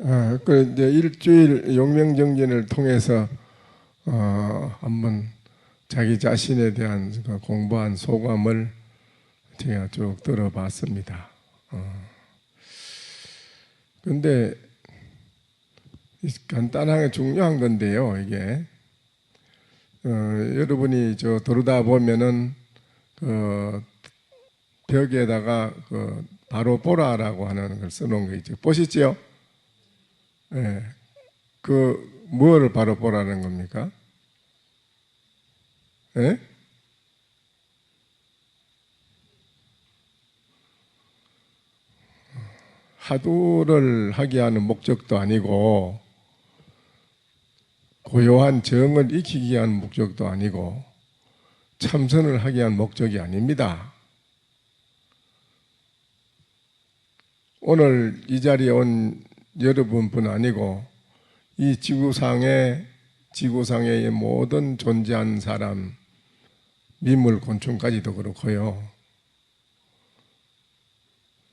이제 일주일 용명정진을 통해서 한번 자기 자신에 대한 공부한 소감을 제가 쭉 들어봤습니다. 근데 간단하게 중요한 건데요, 이게 여러분이 들어다 보면은 벽에다가 바로 보라라고 하는 걸 써놓은 거 있죠. 보시죠? 예. 뭐를 바로 보라는 겁니까? 예? 하도를 하게 하는 목적도 아니고 고요한 정을 익히기 위한 목적도 아니고 참선을 하기 위한 목적이 아닙니다. 오늘 이 자리에 온 여러분뿐 아니고 이 지구상의 모든 존재하는 사람, 민물, 곤충까지도 그렇고요.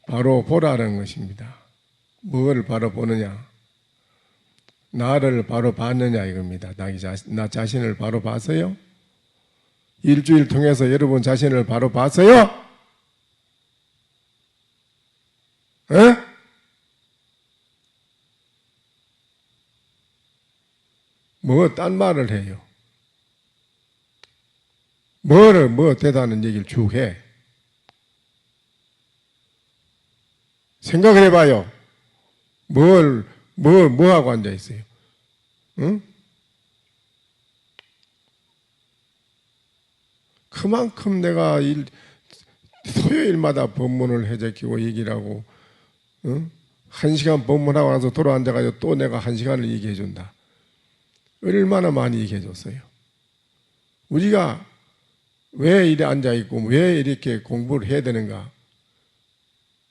바로 보라는 것입니다. 무엇을 바로 보느냐? 나를 바로 봤느냐 이겁니다. 나 자신을 바로 봤어요? 일주일 통해서 여러분 자신을 바로 봤어요? 에? 딴 말을 해요? 뭐 대단한 얘기를 쭉 해? 생각을 해봐요. 뭐 하고 앉아있어요? 응? 그만큼 내가 토요일마다 법문을 해제키고 얘기를 하고, 응? 1시간 법문하고 나서 돌아앉아가지고 또 내가 1시간을 얘기해준다. 얼마나 많이 얘기해줬어요. 우리가 왜 이래 앉아있고 왜 이렇게 공부를 해야 되는가?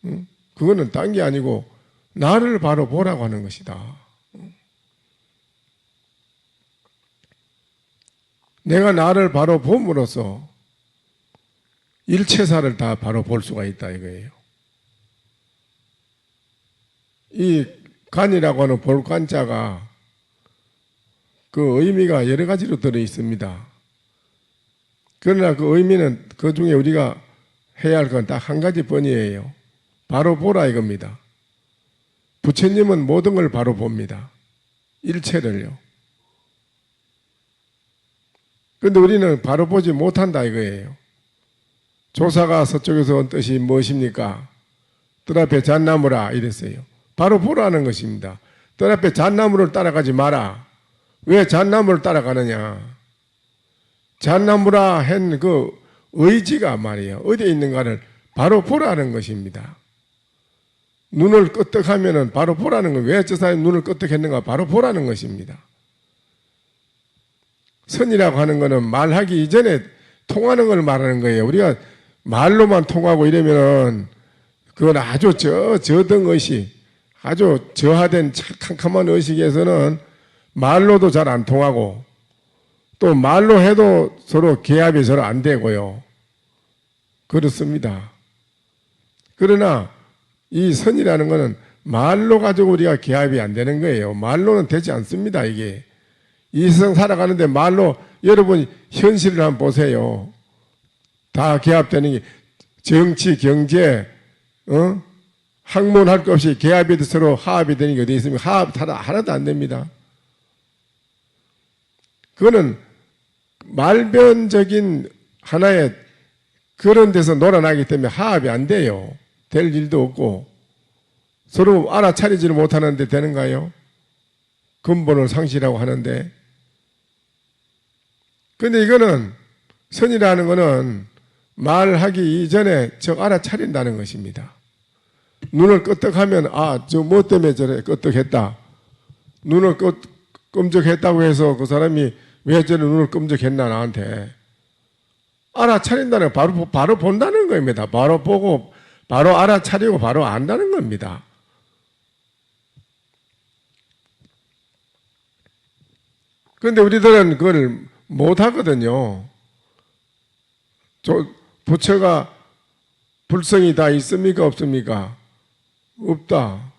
응? 그거는 딴 게 아니고 나를 바로 보라고 하는 것이다. 내가 나를 바로 봄으로써 일체사를 다 바로 볼 수가 있다 이거예요. 이 간이라고 하는 볼간자가 그 의미가 여러 가지로 들어 있습니다. 그러나 그 의미는 그 중에 우리가 해야 할 건 딱 한 가지 번이에요. 바로 보라 이겁니다. 부처님은 모든 걸 바로 봅니다. 일체를요. 그런데 우리는 바로 보지 못한다 이거예요. 조사가 서쪽에서 온 뜻이 무엇입니까? 뜰 앞에 잣나무라 이랬어요. 바로 보라는 것입니다. 뜰 앞에 잣나무를 따라가지 마라. 왜 잣나무를 따라가느냐? 잣나무라 한 그 의지가 말이에요. 어디에 있는가를 바로 보라는 것입니다. 눈을 끄떡하면은 바로 보라는 거예요. 왜 저 사람이 눈을 끄떡했는가? 바로 보라는 것입니다. 선이라고 하는 거는 말하기 이전에 통하는 걸 말하는 거예요. 우리가 말로만 통하고 이러면은 그건 아주 저등 의식, 아주 저하된 캄캄한 의식에서는 말로도 잘 안 통하고 또 말로 해도 서로 개합이 서로 안 되고요. 그렇습니다. 그러나 이 선이라는 것은 말로 가지고 우리가 개합이 안 되는 거예요. 말로는 되지 않습니다. 이게 이 세상 살아가는데 말로 여러분 현실을 한번 보세요. 다 개합되는 게 정치, 경제, 학문 할 것 없이 개합이 서로 화합이 되는 게 어디 있습니까? 화합 하나도 안 됩니다. 그거는 말변적인 하나의 그런 데서 놀아나기 때문에 화합이 안 돼요. 될 일도 없고 서로 알아차리지를 못하는데 되는가요? 근본을 상실하고 하는데. 근데 이거는 선이라는 거는 말하기 이전에 알아차린다는 것입니다. 눈을 끄떡하면 저 뭐 때문에 저래 끄떡했다. 눈을 끔적했다고 해서 그 사람이 왜 저래 눈을 끔적했나 나한테. 알아차린다는 바로 본다는 겁니다. 바로 보고 바로 알아차리고 바로 안다는 겁니다. 그런데 우리들은 그걸 못하거든요. 부처가 불성이 다 있습니까? 없습니까? 없다.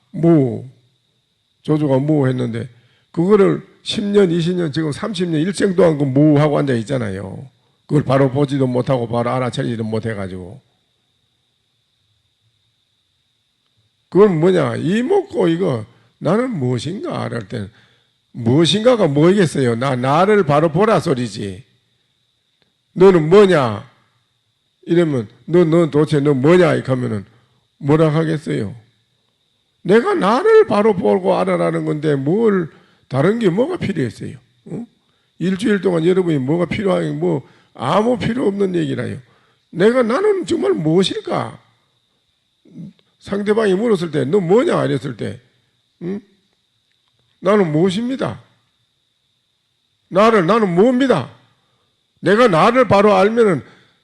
조조가 무했는데 그거를 10년, 20년, 지금 30년 일생 동안 그 무하고 앉아 있잖아요. 그걸 바로 보지도 못하고 바로 알아차리지도 못해가지고. 그건 뭐냐? 이먹고 이거 나는 무엇인가? 할 때는 무엇인가가 뭐겠어요? 나를 바로 보라 소리지. 너는 뭐냐? 이러면 너 도대체 너 뭐냐? 이렇게 하면은 뭐라 하겠어요? 내가 나를 바로 보고 알아라는 건데 뭘 다른 게 뭐가 필요했어요? 어? 일주일 동안 여러분이 뭐가 필요하게 뭐 아무 필요 없는 얘기라요. 나는 정말 무엇일까? 상대방이 물었을 때 너 뭐냐? 이랬을 때 응? 나는 무엇입니다. 나는 뭡니다. 내가 나를 바로 알면은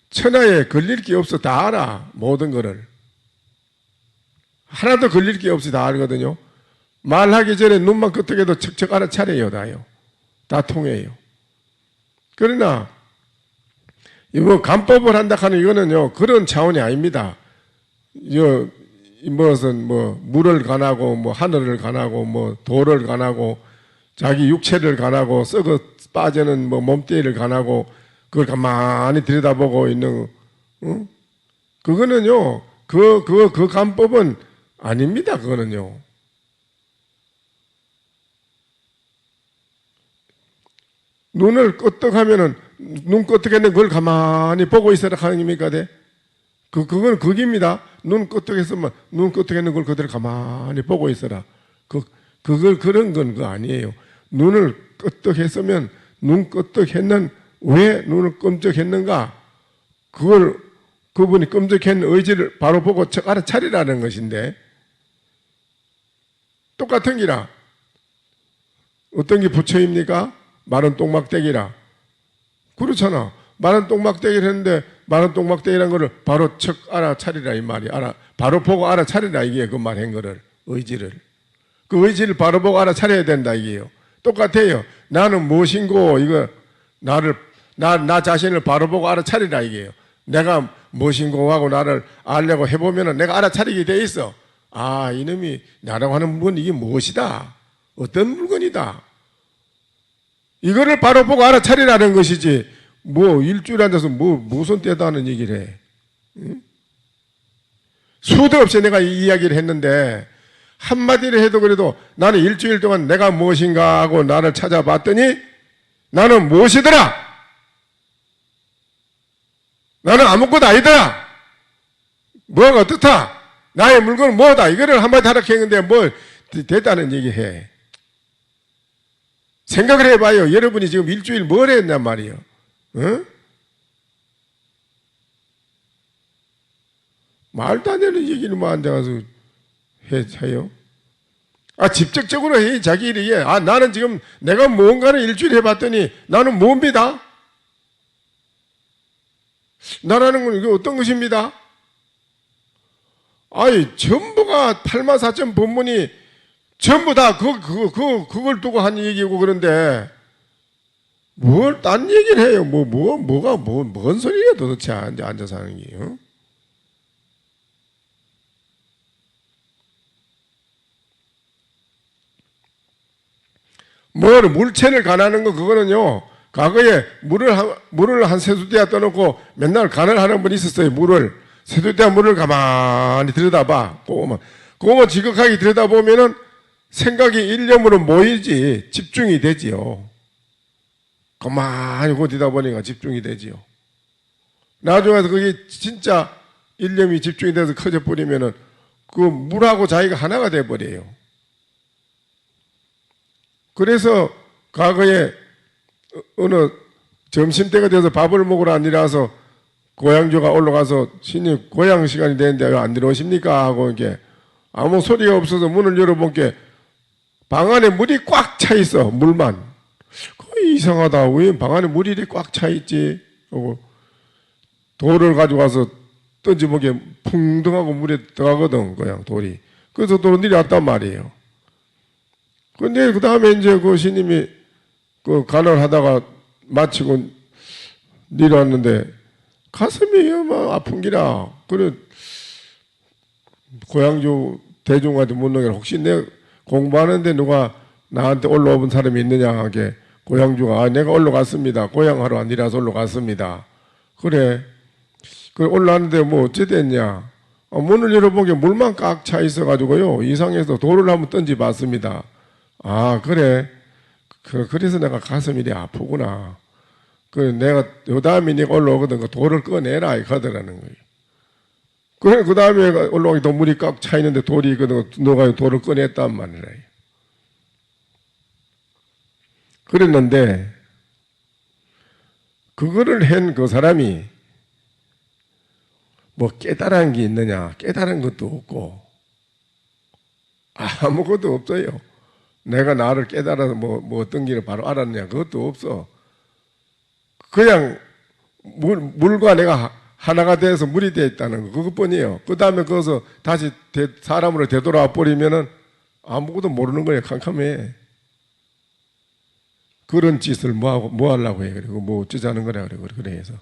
천하에 걸릴 게 없어. 다 알아. 모든 거를. 하나도 걸릴 게 없이 다 알거든요. 말하기 전에 눈만 끄덕여도 척척 알아차려요. 다요. 다 통해요. 그러나 뭐 간법을 한다 하는 이거는요. 그런 차원이 아닙니다. 무슨 뭐 물을 관하고 뭐 하늘을 관하고 뭐 돌을 관하고 자기 육체를 관하고 썩어 빠지는 뭐 몸뚱이를 관하고 그걸 가만히 들여다보고 있는 그거는요. 그 간법은 아닙니다. 그거는요. 눈을 끄덕하면은 눈 끄덕했는 그걸 가만히 보고 있어라 하는 겁니까? 그건 그깁니다. 눈 끄덕했으면 눈 끄덕했는 걸 그대로 가만히 보고 있어라. 그걸 그런 건 그거 아니에요. 눈을 끄덕했으면 눈 끄덕했는 왜 눈을 끔찍했는가? 그걸 그분이 끔찍했는 의지를 바로 보고 알아차리라는 것인데 똑같은 기라. 어떤 게 부처입니까? 마른 똥막대기라. 그렇잖아. 마른 똥막대기를 했는데 마른 똥막대기라는 거를 바로 척 알아차리라 이 말이. 바로 보고 알아차리라 이게 그 말한 거를. 의지를. 그 의지를 바로 보고 알아차려야 된다 이게요. 똑같아요. 나는 무엇인고 이거 나 자신을 바로 보고 알아차리라 이게요. 내가 무엇인고 하고 나를 알려고 해보면은 내가 알아차리게 돼 있어. 아, 이놈이 나라고 하는 물건 이게 무엇이다. 어떤 물건이다. 이거를 바로 보고 알아차리라는 것이지. 뭐 일주일 앉아서 무슨 때다 하는 얘기를 해. 응? 수도 없이 내가 이 이야기를 했는데 한마디를 해도 그래도 나는 일주일 동안 내가 무엇인가 하고 나를 찾아봤더니 나는 무엇이더라? 나는 아무것도 아니더라. 뭐가 어떻다? 나의 물건은 뭐다? 이거를 한마디 하라 했는데 뭘 됐다는 얘기해. 생각을 해봐요. 여러분이 지금 일주일 뭘 했냔 말이에요. 어? 말도 안 되는 얘기를 뭐 앉아가서 해요. 직접적으로 해. 자기 일이. 나는 지금 내가 뭔가를 일주일 해봤더니 나는 뭡니다? 나라는 건 이게 어떤 것입니다? 전부가 84,000 법문이 전부 다 그걸 두고 한 얘기고 그런데 뭘 딴 얘기를 해요? 뭔 소리예요 도대체 앉아서 하는 게. 어? 물체를 관하는 거 그거는요. 과거에 물을 한 세수대야 떠놓고 맨날 간을 하는 분이 있었어요. 세수대야 물을 가만히 들여다봐. 그거만 지극하게 들여다보면은 생각이 일념으로 모이지 집중이 되지요. 가만히 고디다 보니까 집중이 되지요. 나중에 그게 진짜 일념이 집중이 돼서 커져버리면은 그 물하고 자기가 하나가 돼버려요. 그래서 과거에 어느 점심때가 돼서 밥을 먹으러 안 일어나서 고향조가 올라가서 신님 고향 시간이 되는데 왜 안 들어오십니까? 하고 이렇게 아무 소리가 없어서 문을 열어보니까 방 안에 물이 꽉 차 있어. 물만. 이상하다. 왜 방 안에 물이 이렇게 꽉 차 있지? 하고 돌을 가져가서 던져보기에 풍덩하고 물에 들어가거든. 그냥 돌이. 그래서 또 내려왔단 말이에요. 근데 그 다음에 이제 그 스님이 그 간을 하다가 마치고 내려왔는데 가슴이 막 아픈 기라. 그래 고향주 대중한테 묻는 게 혹시 내 공부하는데 누가 나한테 올라온 사람이 있느냐 하게 고향주가 아, 내가 올라갔습니다. 고향하러 아니라서 올라갔습니다. 그래. 그 올라왔는데 뭐 어째 됐냐? 문을 열어보게 물만 꽉 차 있어가지고요. 이상해서 돌을 한번 던져봤습니다. 아 그래. 그래서 내가 가슴이 이리 아프구나. 내가 요 다음에 네가 올라오거든 그 돌을 꺼내라 이거더라는 거예요. 그래 그 다음에 올라오기 또 물이 꽉 차 있는데 돌이 있거든. 너가 돌을 꺼냈단 말이에요. 그랬는데 그거를 한 그 사람이 뭐 깨달은 게 있느냐? 깨달은 것도 없고 아무것도 없어요. 내가 나를 깨달아서 뭐 어떤 길을 바로 알았냐? 그것도 없어. 그냥 물과 내가 하나가 돼서 물이 되어 있다는 거 그것뿐이에요. 그 다음에 거기서 다시 사람으로 되돌아와 버리면은 아무것도 모르는 거예요. 캄캄해. 그런 짓을 뭐 하려고 해. 그리고 뭐 어쩌자는 거라 그래 해서.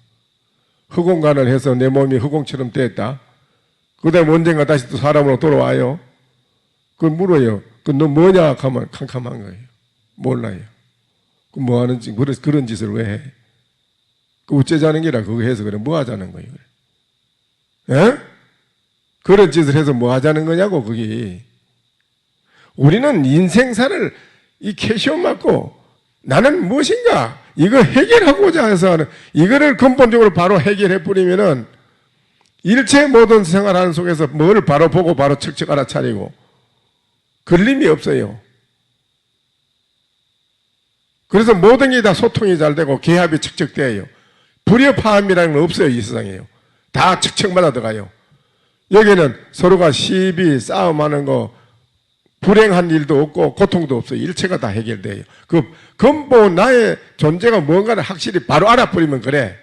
허공간을 해서 내 몸이 허공처럼 됐다. 그 다음에 언젠가 다시 또 사람으로 돌아와요. 그걸 물어요. 너 뭐냐 하면 캄캄한 거예요. 몰라요. 그 뭐 하는지, 그런 짓을 왜 해? 그 어쩌자는 게라 그거 해서 그래. 뭐 하자는 거예요. 그래. 에? 그런 짓을 해서 뭐 하자는 거냐고, 그게. 우리는 인생사를 이 캐시온 맞고 나는 무엇인가? 이거 해결하고자 해서 하는, 이거를 근본적으로 바로 해결해 버리면은 일체 모든 생활하는 속에서 뭘 바로 보고 바로 척척 알아차리고 걸림이 없어요. 그래서 모든 게 다 소통이 잘 되고 개합이 척척돼요. 불협화음이라는 건 없어요. 이 세상에요. 다 척척마다 들어가요. 여기는 서로가 시비 싸움하는 거 불행한 일도 없고 고통도 없어요. 일체가 다 해결돼요. 그 근본 나의 존재가 뭔가를 확실히 바로 알아버리면 그래.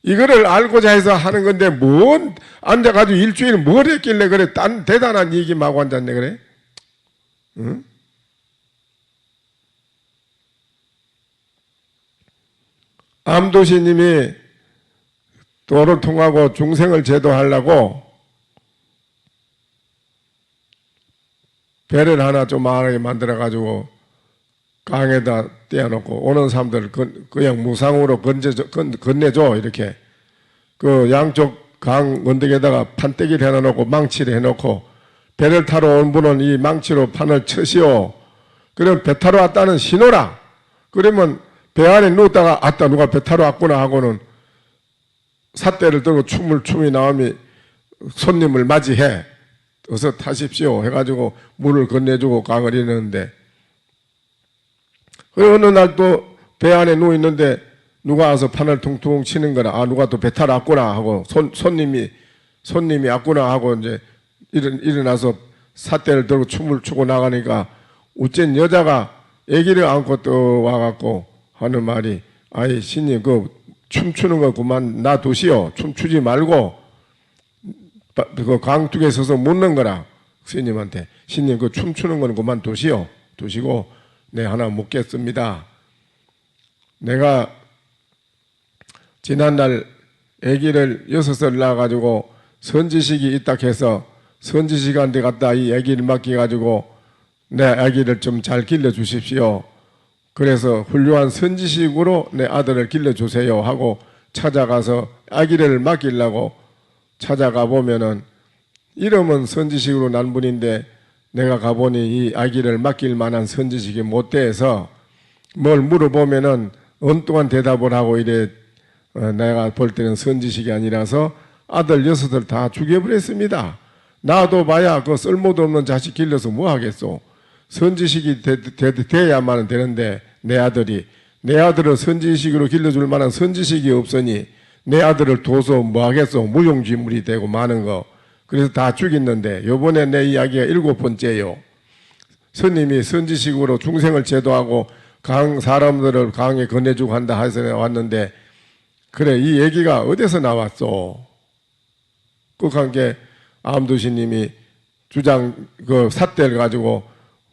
이거를 알고자 해서 하는 건데 뭔 앉아가지고 일주일 뭘 했길래 그래. 딴 대단한 얘기만 하고 앉았네 그래. 응? 암도시님이 도를 통하고 중생을 제도하려고 배를 하나 좀 많이 만들어가지고 강에다 떼어놓고 오는 사람들 그냥 무상으로 건네줘 이렇게 그 양쪽 강 언덕에다가 판때기를 해놓고 망치를 해놓고 배를 타러 온 분은 이 망치로 판을 쳐시오. 그러면 배 타러 왔다는 신호라. 그러면 배 안에 누웠다가 아따 누가 배 타러 왔구나 하고는 삿대를 들고 춤이 나오면 손님을 맞이해. 어서 타십시오 해가지고 물을 건네주고 강을 이르는데 어느 날 또 배 안에 누워있는데 누가 와서 판을 퉁퉁 치는 거라. 아 누가 또 배 타러 왔구나 하고 손님이 왔구나 하고 이제 일어나서 삿대를 들고 춤을 추고 나가니까 어쩐 여자가 아기를 안고 또 와갖고 하는 말이 아이 신님 그 춤추는 거 그만 놔두시오. 춤추지 말고 그 강둑에 서서 묻는 거라. 스님한테 신님 그 춤추는 거는 그만 두시고 네 하나 묻겠습니다. 내가 지난날 아기를 6살 낳아가지고 선지식이 있다 해서 선지식한테 갔다 이 아기를 맡겨가지고 내 아기를 좀 잘 길러주십시오. 그래서 훌륭한 선지식으로 내 아들을 길러주세요 하고 찾아가서 아기를 맡기려고 찾아가 보면은 이름은 선지식으로 난 분인데 내가 가보니 이 아기를 맡길 만한 선지식이 못 돼서 뭘 물어보면은 엉뚱한 대답을 하고 이래 내가 볼 때는 선지식이 아니라서 아들 6을 다 죽여버렸습니다. 나도 봐야 그 쓸모도 없는 자식 길러서 뭐 하겠소. 선지식이 돼야만 되는데 내 아들을 선지식으로 길러줄 만한 선지식이 없으니 내 아들을 둬서 뭐 하겠소. 무용지물이 되고 마는 거. 그래서 다 죽였는데 요번에 내 이야기가 7번째요. 스님이 선지식으로 중생을 제도하고 사람들을 강에 건네주고 한다 해서 왔는데 그래 이 얘기가 어디서 나왔어? 그 관계 암도시님이 주장 그 삿대를 가지고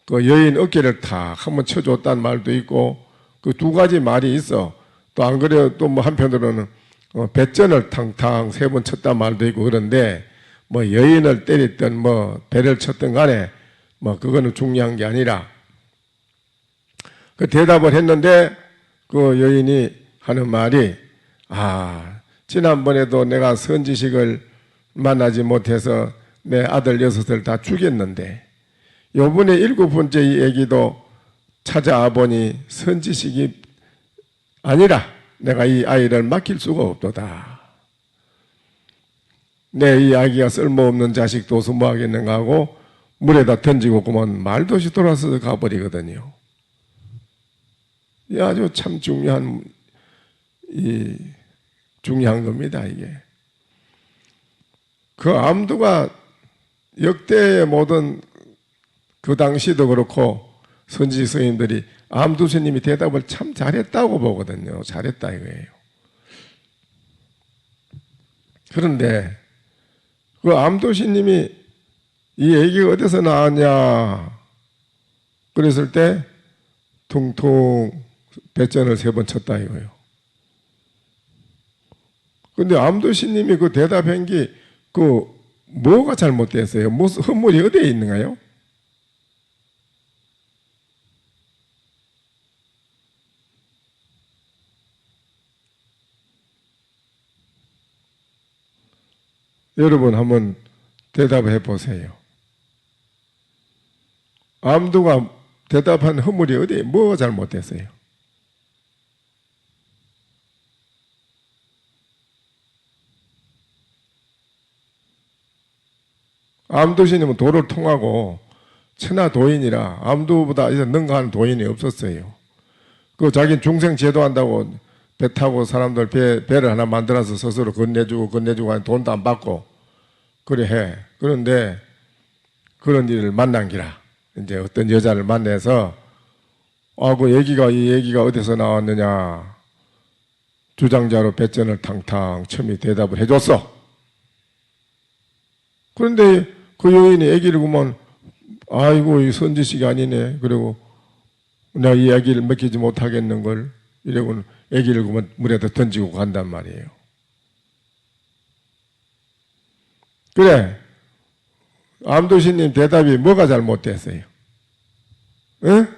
그 여인 어깨를 탁 한번 쳐줬다는 말도 있고 그 두 가지 말이 있어. 또 안 그래요. 또 뭐 한편으로는 배전을 탕탕 3번 쳤단 말도 있고 그런데 뭐 여인을 때렸든 뭐 배를 쳤든 간에 뭐 그거는 중요한 게 아니라 그 대답을 했는데 그 여인이 하는 말이 지난번에도 내가 선지식을 만나지 못해서 내 아들 6을 다 죽였는데 요번에 7번째 이 애기도 찾아와 보니 선지식이 아니라 내가 이 아이를 맡길 수가 없도다. 내 이 아기가 쓸모없는 자식 도수 뭐 하겠는가 하고 물에다 던지고 그만 말도 없이 돌아서 가버리거든요. 이 아주 참 중요한 겁니다, 이게. 그 암두가 역대의 모든 그 당시도 그렇고 선지식 스님들이 암두 스님이 대답을 참 잘했다고 보거든요. 잘했다 이거예요. 그런데 그 암두 스님이 이 얘기가 어디서 나왔냐 그랬을 때 퉁퉁 배전을 3번 쳤다 이거예요. 근데 암두 스님이 그 대답한 게 뭐가 잘못됐어요? 무슨 헛물이 어디에 있는가요? 여러분 한번 대답해 보세요. 암두가 대답한 허물이 어디에 뭐가 잘못됐어요? 암두스님은 도를 통하고 천하 도인이라 암두보다 이제 능가하는 도인이 없었어요. 그 자기는 중생 제도한다고 배 타고 사람들 배를 하나 만들어서 스스로 건네주고 하는 돈도 안 받고 그래 해. 그런데 그런 일을 만난 기라. 이제 어떤 여자를 만나서 이 얘기가 어디서 나왔느냐 주장자로 배전을 탕탕 첨이 대답을 해줬어. 그런데 그 여인이 애기를 보면 아이고 이 선지식이 아니네. 그리고 내가 이 애기를 먹이지 못하겠는걸 이러고는 애기를 보면 물에다 던지고 간단 말이에요. 그래 암두신님 대답이 뭐가 잘못됐어요? 응?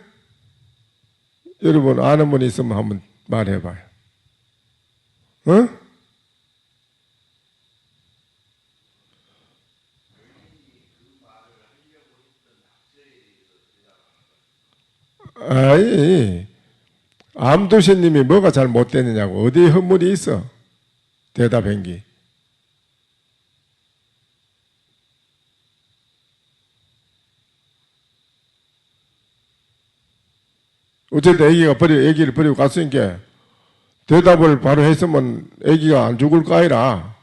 여러분 아는 분 있으면 한번 말해봐요. 응? 아니 암두신님이 뭐가 잘못됐느냐고 어디에 헛물이 있어? 대답한 게 어쨌든 애기를 버리고 갔으니까 대답을 바로 했으면 애기가 안 죽을 거 아니라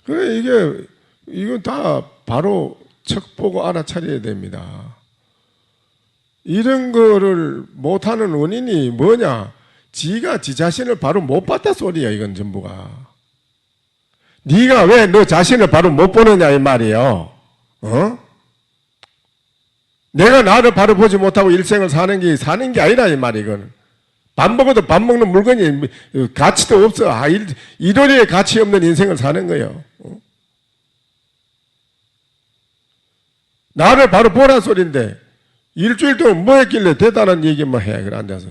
그래 이거 다 바로 척 보고 알아차려야 됩니다. 이런 거를 못하는 원인이 뭐냐? 지가 지 자신을 바로 못 봤다 소리야. 이건 전부가. 네가 왜 너 자신을 바로 못 보느냐 이 말이에요. 내가 나를 바로 보지 못하고 일생을 사는 게 아니라 이 말이 이건. 밥 먹어도 밥 먹는 물건이 가치도 없어. 이러리에 가치 없는 인생을 사는 거예요. 나를 바로 보란 소리인데 일주일 동안 뭐 했길래 대단한 얘기만 해. 그래 앉아서.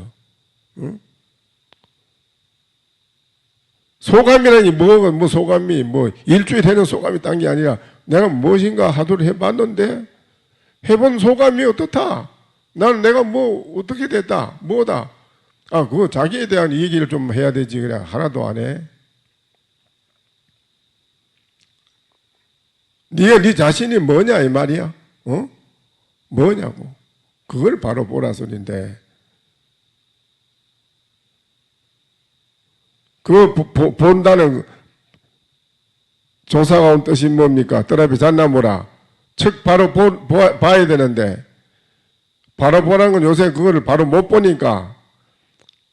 소감이라니 뭐 소감이 일주일 해는 소감이 딴 게 아니라 내가 무엇인가 하도록 해봤는데 해본 소감이 어떻다? 나는 내가 어떻게 됐다? 뭐다? 그거 자기에 대한 얘기를 좀 해야 되지. 그래 하나도 안 해. 네가 네 자신이 뭐냐 이 말이야? 뭐냐고. 그걸 바로 보라 소리인데 그거 본다는 조사가 온 뜻이 뭡니까? 떠라비 잣나무라. 즉 바로 봐야 되는데 바로 보라는 건 요새 그거를 바로 못 보니까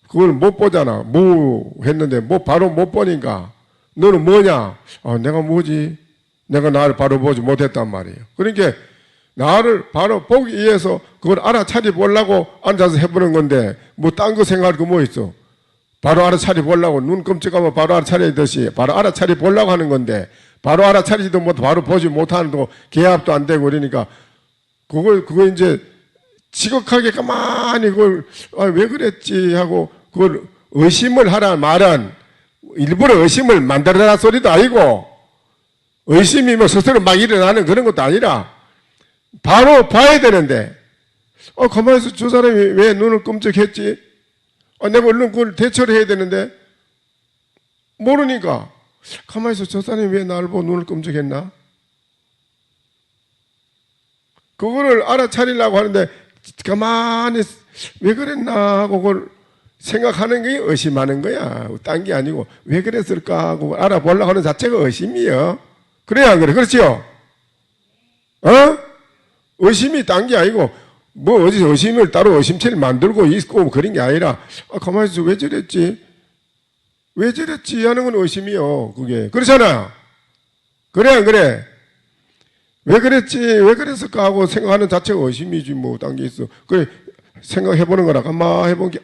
그걸 못 보잖아. 뭐 했는데 바로 못 보니까 너는 뭐냐? 내가 뭐지? 내가 나를 바로 보지 못했단 말이에요. 그러니까 나를 바로 보기 위해서 그걸 알아차려 보려고 앉아서 해보는 건데 딴 거 생각할 거 뭐 있어? 바로 알아차려 보려고 눈 끔찍하면 바로 알아차리듯이 바로 알아차려 보려고 하는 건데 바로 알아차리지도 못 바로 보지 못하는도 계합도 안 되고 그러니까 그거 이제 지극하게 가만히 그걸 왜 그랬지 하고 그걸 의심을 하라 말은 일부러 의심을 만들어라 소리도 아니고 의심이 뭐 스스로 막 일어나는 그런 것도 아니라 바로 봐야 되는데 가만히 있어 저 사람이 왜 눈을 끔찍했지? 내가 얼른 그걸 대처를 해야 되는데 모르니까 가만히 있어 저 사람이 왜 나를 보고 눈을 끔찍했나? 그거를 알아차리려고 하는데 가만히 왜 그랬나 하고 그걸 생각하는 게 의심하는 거야. 딴 게 아니고 왜 그랬을까 하고 알아보려고 하는 자체가 의심이에요. 그래야 안 그래? 그렇지요? 의심이 딴 게 아니고 뭐 어디서 의심을 따로 의심체를 만들고 있고 그런 게 아니라 가만히 있어 왜 저랬지? 왜 저랬지 하는 건 의심이요. 그게 그렇잖아. 그래 안 그래? 왜 그랬지? 왜 그랬을까 하고 생각하는 자체가 의심이지 뭐 딴 게 있어. 그래 생각해보는 거라 가만 해본 게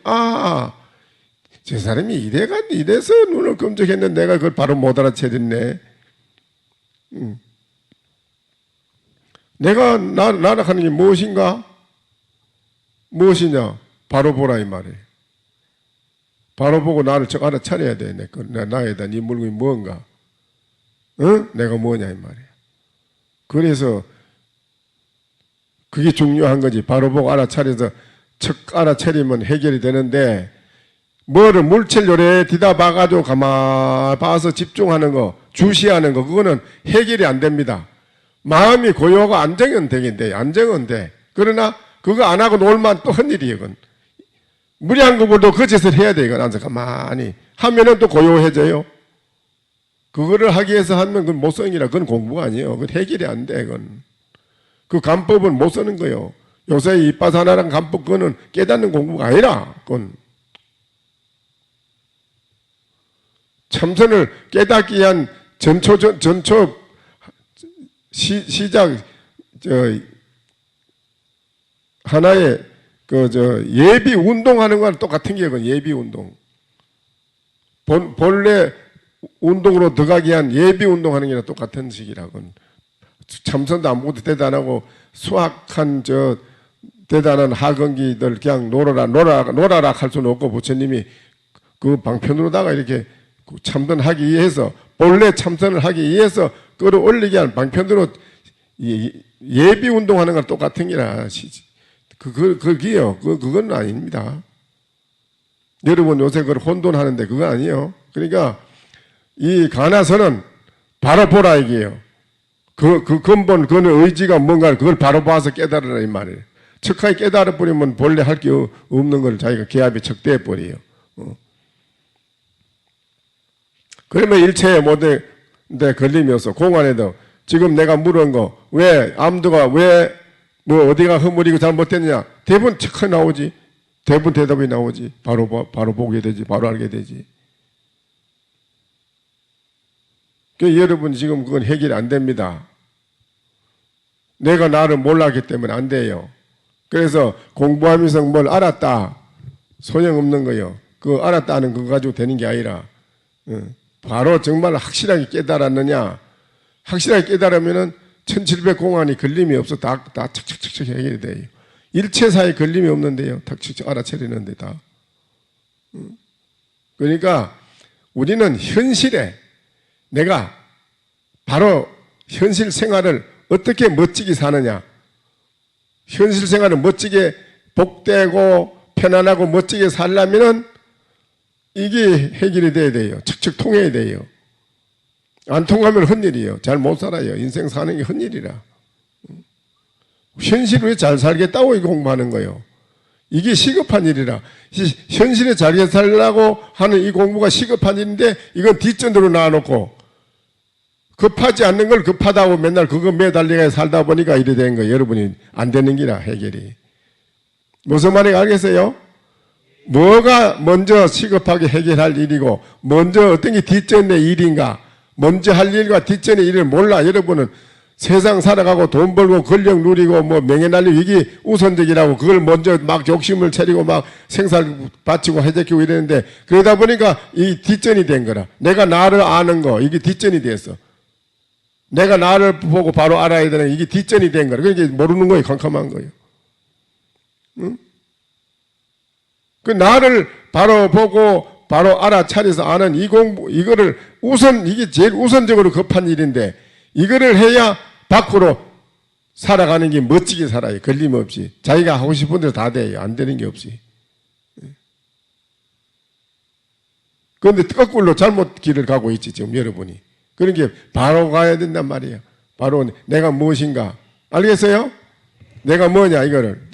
저 사람이 이래서 눈을 끔찍했는데 내가 그걸 바로 못 알아채렸네. 내가 나락하는 게 무엇인가? 무엇이냐? 바로 보라 이 말이에요. 바로 보고 나를 저 알아차려야 돼. 나에다 네 물건이 뭔가? 내가 뭐냐 이 말이에요. 그래서 그게 중요한 거지. 바로 보고 알아차려서 척 알아차리면 해결이 되는데 뭐를 물질 요래 뒤다 봐가지고 가만 봐서 집중하는 거, 주시하는 거 그거는 해결이 안 됩니다. 마음이 고요하고 안정은 되긴 돼. 안정은 돼. 그러나 그거 안 하고 놀만 또 헛일이에요. 그건. 무리한 것보다 그 짓을 해야 돼. 이건 앉아 가만히 하면은 또 고요해져요. 그거를 하기 위해서 하면 그건 못성이라 그건 공부가 아니에요. 그건 해결이 안 돼. 그건. 그 감법은 못 쓰는 거예요. 요새 이빠사나랑 감법 그거는 깨닫는 공부가 아니라 그건. 참선을 깨닫기 위한 전초 시작 하나의 예비 운동하는 거랑 똑같은 게 그건 예비 운동. 본래 운동으로 들어가기 위한 예비 운동하는 게랑 똑같은 식이라고. 참선도 아무것도 대단하고 수학한 대단한 학원기들 그냥 놀아라 할 수는 없고 부처님이 그 방편으로다가 이렇게 참선하기 위해서 본래 참선을 하기 위해서 끌어올리기 위한 방편으로 예비 운동하는 거랑 똑같은 게라 그게요. 그건 아닙니다. 여러분 요새 그걸 혼돈하는데 그거 아니에요. 그러니까 이 가나서는 바로 보라 이게요. 그 근본 그 의지가 뭔가 그걸 바로 봐서 깨달으라 이 말이에요. 척하게 깨달아 버리면 본래 할 게 없는 걸 자기가 계합에 척대해 버려요. 그러면 일체의 모든 데 걸림이 없어. 공안에도 지금 내가 물은 거 왜 암두가 왜 뭐 어디가 허물이고 잘못됐느냐 대부분 척하게 나오지. 대부분 대답이 나오지. 바로 보게 되지. 바로 알게 되지. 여러분 지금 그건 해결이 안 됩니다. 내가 나를 몰랐기 때문에 안 돼요. 그래서 공부하면서 뭘 알았다. 소용없는 거요. 그 알았다는 거 가지고 되는 게 아니라 바로 정말 확실하게 깨달았느냐. 확실하게 깨달으면은 1700공안이 걸림이 없어. 다 척척척 해결이 돼요. 일체사에 걸림이 없는데요. 탁 알아차리는데 다. 그러니까 우리는 현실에 내가 바로 현실 생활을 어떻게 멋지게 사느냐. 현실 생활을 멋지게 복되고 편안하고 멋지게 살려면은 이게 해결이 돼야 돼요. 척척 통해야 돼요. 안 통하면 헛일이에요. 잘 못 살아요. 인생 사는 게 헛일이라. 현실을 잘 살겠다고 이거 공부하는 거예요. 이게 시급한 일이라. 현실에 잘 살려고 하는 이 공부가 시급한 일인데 이건 뒷전으로 놔놓고 급하지 않는 걸 급하다고 맨날 그거 매달리게 살다 보니까 이래 된 거예요. 여러분이 안 되는 기라 해결이. 무슨 말인지 알겠어요? 뭐가 먼저 시급하게 해결할 일이고 먼저 어떤 게 뒷전의 일인가 먼저 할 일과 뒷전의 일을 몰라. 여러분은 세상 살아가고 돈 벌고 권력 누리고 뭐 명예 날리고 이게 우선적이라고 그걸 먼저 막 욕심을 차리고 막 생살 바치고 해제키고 이랬는데 그러다 보니까 이 뒷전이 된 거라. 내가 나를 아는 거 이게 뒷전이 됐어. 내가 나를 보고 바로 알아야 되는 이게 뒷전이 된 거라. 그러니까 모르는 거예요. 캄캄한 거예요. 응? 그 나를 바로 보고 바로 알아차려서 아는 이 공부 이거를 우선 이게 제일 우선적으로 급한 일인데 이거를 해야 밖으로 살아가는 게 멋지게 살아요. 걸림없이. 자기가 하고 싶은 대로 다 돼요. 안 되는 게 없이. 그런데 거꾸로 잘못 길을 가고 있지, 지금 여러분이. 그러니까 바로 가야 된단 말이에요. 바로 내가 무엇인가. 알겠어요? 내가 뭐냐, 이거를.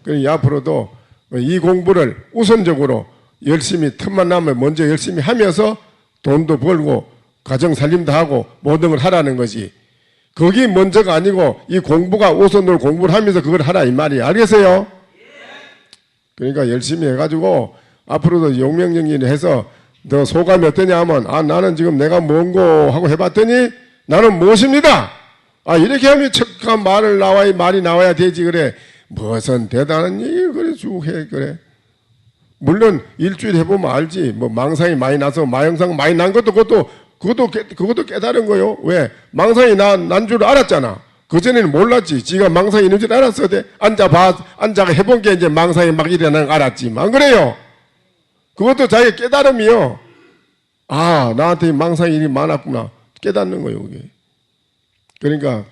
그러니 앞으로도 이 공부를 우선적으로 열심히 틈만 나면 먼저 열심히 하면서 돈도 벌고 가정 살림도 하고 모든 걸 하라는 거지. 그게 먼저가 아니고 이 공부가 우선으로 공부를 하면서 그걸 하라 이 말이에요. 알겠어요? 그러니까 열심히 해가지고 앞으로도 용명정리를 해서 너 소감이 어떠냐 하면 나는 지금 내가 뭔고 하고 해봤더니 나는 무엇입니다. 이렇게 하면 척한 말이 나와야 되지. 그래. 무슨 대단한 얘기를 그래 쭉 해. 그래. 물론 일주일 해보면 알지. 뭐 망상이 많이 나서 마영상 많이 난 것도 그것도 깨달은 거요. 왜? 망상이 난 줄 알았잖아. 그전에는 몰랐지. 지가 망상이 있는 줄 알았어. 앉아가 해본 게 이제 망상이 막 일어나는 거 알았지만. 그래요. 그것도 자기의 깨달음이요. 나한테 망상이 일이 많았구나. 깨닫는 거예요, 그게. 그러니까,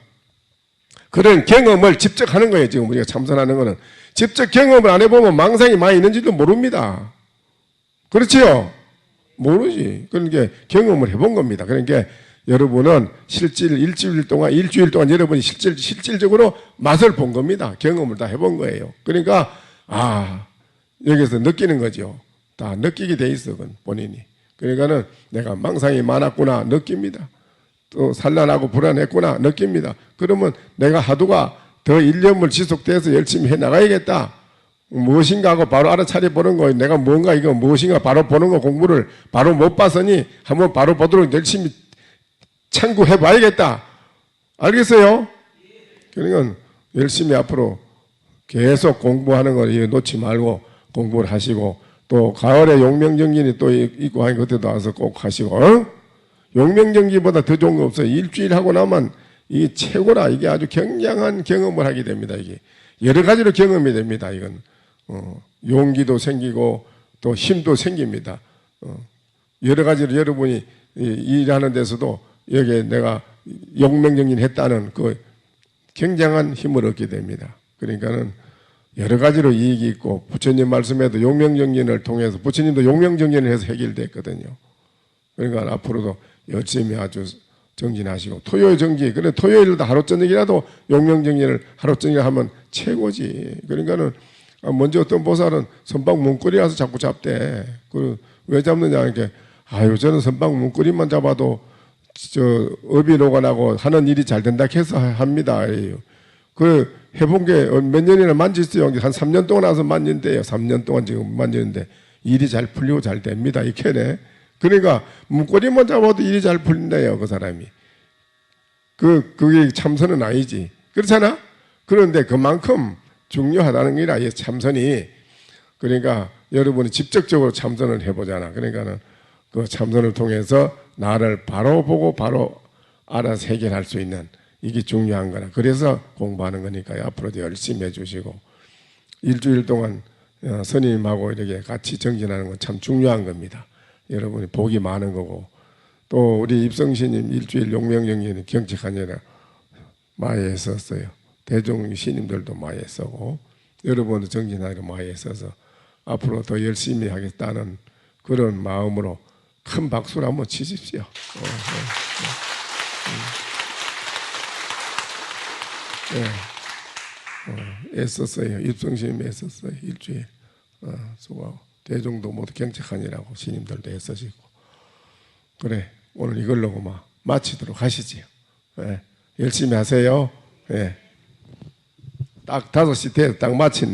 그런 경험을 직접 하는 거예요, 지금 우리가 참선하는 거는. 직접 경험을 안 해보면 망상이 많이 있는지도 모릅니다. 그렇지요? 모르지. 그러니까 경험을 해본 겁니다. 그러니까 여러분은 일주일 동안 여러분이 실질적으로 맛을 본 겁니다. 경험을 다 해본 거예요. 그러니까, 여기서 느끼는 거죠. 다 느끼게 돼 있어, 본인이. 그러니까는 내가 망상이 많았구나, 느낍니다. 또 산란하고 불안했구나, 느낍니다. 그러면 내가 하루가 더 일념을 지속돼서 열심히 해 나가야겠다. 무엇인가 하고 바로 알아차려 보는 거, 내가 뭔가 이거 무엇인가 바로 보는 거 공부를 바로 못 봤으니 한번 바로 보도록 열심히 참고해 봐야겠다. 알겠어요? 그러니까 열심히 앞으로 계속 공부하는 걸 놓지 말고 공부를 하시고 또 가을에 용명정진이 또 있고 하니 그때도 와서 꼭 하시고 용명정진보다 더 좋은 거 없어요. 일주일 하고 나면 이게 최고라. 이게 아주 굉장한 경험을 하게 됩니다. 이게 여러 가지로 경험이 됩니다. 이건 용기도 생기고 또 힘도 생깁니다. 여러 가지로 여러분이 일하는 데서도 여기에 내가 용명정진 했다는 그 굉장한 힘을 얻게 됩니다. 그러니까는 여러 가지로 이익이 있고 부처님 말씀에도 용명정진을 통해서 부처님도 용명정진을 해서 해결됐거든요. 그러니까 앞으로도 열심히 아주 정진하시고 토요일 정진, 그래 토요일도 하루 저녁이라도 용명정진을 하루 저녁 하면 최고지. 그러니까는 먼저 어떤 보살은 선방 문고리 와서 자꾸 잡대. 왜 잡느냐 이렇게 저는 선방 문고리만 잡아도 업이 녹아나고 하는 일이 잘 된다 해서 합니다. 그 해본 게 몇 년이나 만졌어요. 한 3년 동안 와서 만진대요. 3년 동안 지금 만지는데 일이 잘 풀리고 잘 됩니다. 이렇게네. 그러니까 문고리만 잡아도 일이 잘 풀린다요. 그 사람이. 그게 참선은 아니지. 그렇잖아? 그런데 그만큼 중요하다는 게라 이 참선이. 그러니까 여러분이 직접적으로 참선을 해보잖아. 그러니까는 그 참선을 통해서 나를 바로 보고 바로 알아서 해결할 수 있는 이게 중요한 거라. 그래서 공부하는 거니까요. 앞으로도 열심히 해주시고 일주일 동안 스님하고 이렇게 같이 정진하는 건 참 중요한 겁니다. 여러분이 복이 많은 거고 또 우리 입성스님 일주일 용명정진이 경직하느라 많이 했었어요. 대중 스님들도 많이 했었고 여러분도 정진하기로 많이 했어서 앞으로 더 열심히 하겠다는 그런 마음으로 큰 박수를 한번 치십시오. 애썼어요. 입성스님이 애썼어요. 일주일. 수고하고. 대중도 모두 경책하니라고 스님들도 애쓰시고. 그래. 오늘 이걸로 마치도록 하시지요. 열심히 하세요. 딱 5시 돼서 딱 마쳤네.